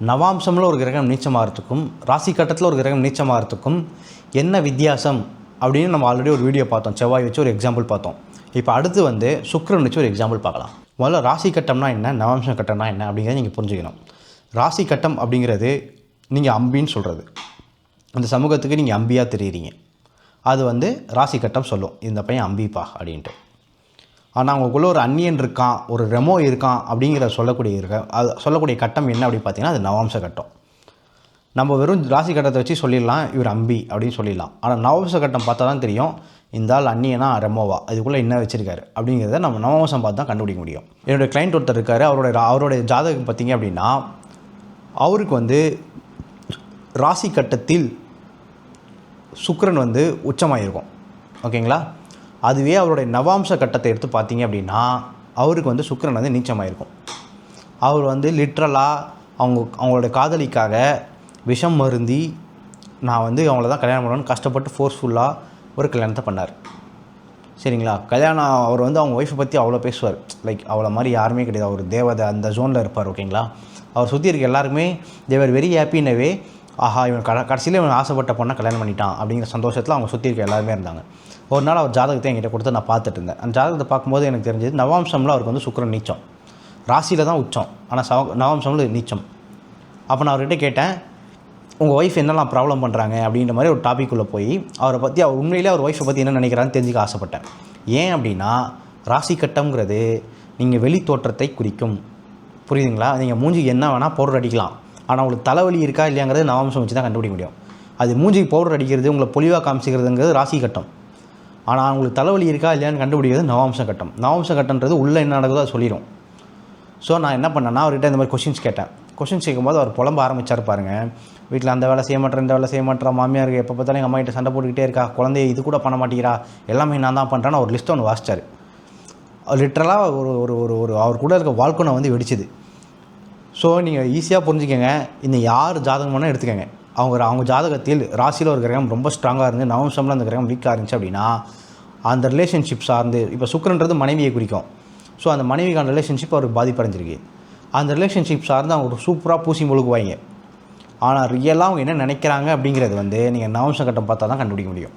நவாம்சமில் ஒரு கிரகம் நீச்சமாகறதுக்கும் ராசி கட்டத்தில் ஒரு கிரகம் நீச்சமாகறதுக்கும் என்ன வித்தியாசம் அப்படின்னு நம்ம ஆல்ரெடி ஒரு வீடியோ பார்த்தோம். செவ்வாய் வச்சு ஒரு எக்ஸாம்பிள் பார்த்தோம். இப்போ அடுத்து வந்து சுக்கிரன் வச்சு ஒரு எக்ஸாம்பிள் பார்க்கலாம். முதல்ல ராசி கட்டம்னா என்ன, நவாம்ச கட்டம்னா என்ன அப்படிங்கிறத நீங்கள் புரிஞ்சுக்கணும். ராசி கட்டம் அப்படிங்கிறது நீங்கள் அம்பின்னு சொல்கிறது. இந்த சமூகத்துக்கு நீங்கள் அம்பியாக தெரியுறீங்க. அது வந்து ராசி கட்டம் சொல்லும், இந்த பையன் அம்பிப்பா அப்படின்ட்டு. ஆனால் அவங்களுக்குள்ள ஒரு அந்நியன் இருக்கான், ஒரு ரெமோ இருக்கான் அப்படிங்கிற சொல்லக்கூடிய கட்டம் என்ன அப்படின்னு பார்த்தீங்கன்னா அது நவாம்ச கட்டம். நம்ம வெறும் ராசி கட்டத்தை வச்சு சொல்லிடலாம் இவர் அம்பி அப்படின்னு சொல்லிடலாம். ஆனால் நவாம்ச கட்டம் பார்த்தா தான் தெரியும் இந்த ஆள் அந்நியனா ரெமோவா, இதுக்குள்ளே என்ன வச்சுருக்காரு அப்படிங்கிறத நம்ம நவாம்சம் பார்த்து தான் கண்டுபிடிக்க முடியும். என்னுடைய கிளைண்ட் ஒருத்தர் இருக்கார். அவருடைய ஜாதகம் பார்த்தீங்க அப்படின்னா அவருக்கு வந்து ராசி கட்டத்தில் சுக்கிரன் வந்து உச்சமாயிருக்கும். ஓகேங்களா? அதுவே அவருடைய நவாம்ச கட்டத்தை எடுத்து பார்த்தீங்க அப்படின்னா அவருக்கு வந்து சுக்கிரன் வந்து நீச்சமாயிருக்கும். அவர் வந்து லிட்ரலாக அவங்களோட காதலிக்காக விஷம் மருந்தி நான் வந்து அவங்கள தான் கல்யாணம் பண்ணணும்னு கஷ்டப்பட்டு ஃபோர்ஸ்ஃபுல்லாக ஒரு கல்யாணத்தை பண்ணார். சரிங்களா? கல்யாணம் அவர் வந்து அவங்க ஒய்ஃபை பற்றி அவ்வளோ பேசுவார். லைக் அவ்வளோ மாதிரி யாருமே கிடையாது. அவர் தேவதை அந்த ஜோனில் இருப்பார். ஓகேங்களா? அவர் சுற்றி இருக்க எல்லாருக்குமே தேவர் வெரி ஹாப்பினவே, ஆஹா இவன் கடைசியில் இவன் ஆசைப்பட்ட பொண்ணை கல்யாணம் பண்ணிட்டான் அப்படிங்கிற சந்தோஷத்தில் அவங்க சுற்றி இருக்க எல்லாருமே இருந்தாங்க. ஒரு நாள் அவர் ஜாதகத்தை என்கிட்ட கொடுத்து நான் பார்த்துட்டு இருந்தேன். அந்த ஜாதகத்தை பார்க்கும்போது எனக்கு தெரிஞ்சது நவாம்சமில் அவருக்கு வந்து சுக்கிரன் நீச்சம், ராசியில் தான் உச்சம், ஆனால் நவாம்சமில் நீச்சம். அப்போ நான் அவர்கிட்ட கேட்டேன், உங்கள் ஒய்ஃப் என்னெல்லாம் ப்ராப்ளம் பண்ணுறாங்க அப்படின்ற மாதிரி ஒரு டாப்பிக்குள்ளே போய் அவரை பற்றி அவர் உண்மையிலே அவர் ஒய்ஃபை பற்றி என்ன நினைக்கிறான்னு தெரிஞ்சுக்க ஆசைப்பட்டேன். ஏன் அப்படின்னா ராசி கட்டம்ங்கிறது நீங்கள் வெளி தோற்றத்தை குறிக்கும். புரியுதுங்களா? நீங்கள் மூஞ்சிக்கு என்ன வேணால் பவுடர் அடிக்கலாம், ஆனால் உங்களுக்கு தலைவலி இருக்கா இல்லையாங்கிறது நவாம்சம் வச்சு தான் கண்டுபிடிக்க முடியும். அது மூஞ்சிக்கு பவுடர் அடிக்கிறது, உங்களை பொலிவாக காமிச்சிக்கிறதுங்கிறது ராசி கட்டம். ஆனால் உங்களுக்கு தலைவலி இருக்கா இல்லையான்னு கண்டுபிடிக்கிறது நவாம்ச கட்டம். நவாம்ச கட்டன்றது உள்ளே என்ன நடக்குதோ அதை சொல்லிடும். ஸோ நான் என்ன பண்ணேன்னா அவர்கிட்ட இந்த மாதிரி கொஷின்ஸ் கேட்டேன். கொஷின்ஸ் கேட்கும்போது அவர் புலம்ப ஆரம்பித்தார் பாருங்கள். வீட்டில் அந்த வேலை செய்ய மாட்டேன், இந்த வேலை செய்ய மாட்டேன், மாமியாருக்கு எப்போ பார்த்தாலும் எங்கள் அம்மா கிட்ட சண்டை போட்டுக்கிட்டே இருக்கா, குழந்தைய இது கூட பண்ண மாட்டேங்கிறா, எல்லாமே நான் தான் பண்ணுறேன்னு ஒரு லிஸ்ட்டை ஒன்று வாசித்தார். லிட்ரலாக ஒரு அவர் கூட இருக்க வாழ்க்கை வந்து வெடிச்சுது. ஸோ நீங்கள் ஈஸியாக புரிஞ்சுக்கங்க, இந்த யார் ஜாதகம் வேணால் எடுத்துக்கங்க. அவங்க ஜாதகத்தில் ராசியில் ஒரு கிரகம் ரொம்ப ஸ்ட்ராங்காக இருந்து நவம்சமில் அந்த கிரகம் வீக்காக இருந்துச்சு அப்படின்னா அந்த ரிலேஷன்ஷிப் சார்ந்து, இப்போ சுக்கிரன்றது மனைவியை குறிக்கும். ஸோ அந்த மனைவிக்கான ரிலேஷன்ஷிப் அவருக்கு பாதிப்படைஞ்சிருக்கு. அந்த ரிலேஷன்ஷிப் சார்ந்து அவங்க ஒரு சூப்பராக பூசி முழுகுவாங்க. ஆனால் ரியலாக அவங்க என்ன நினைக்கிறாங்க அப்படிங்கிறது வந்து நீங்கள் நவாம்ச கட்டம் பார்த்தா தான் கண்டுபிடிக்க முடியும்.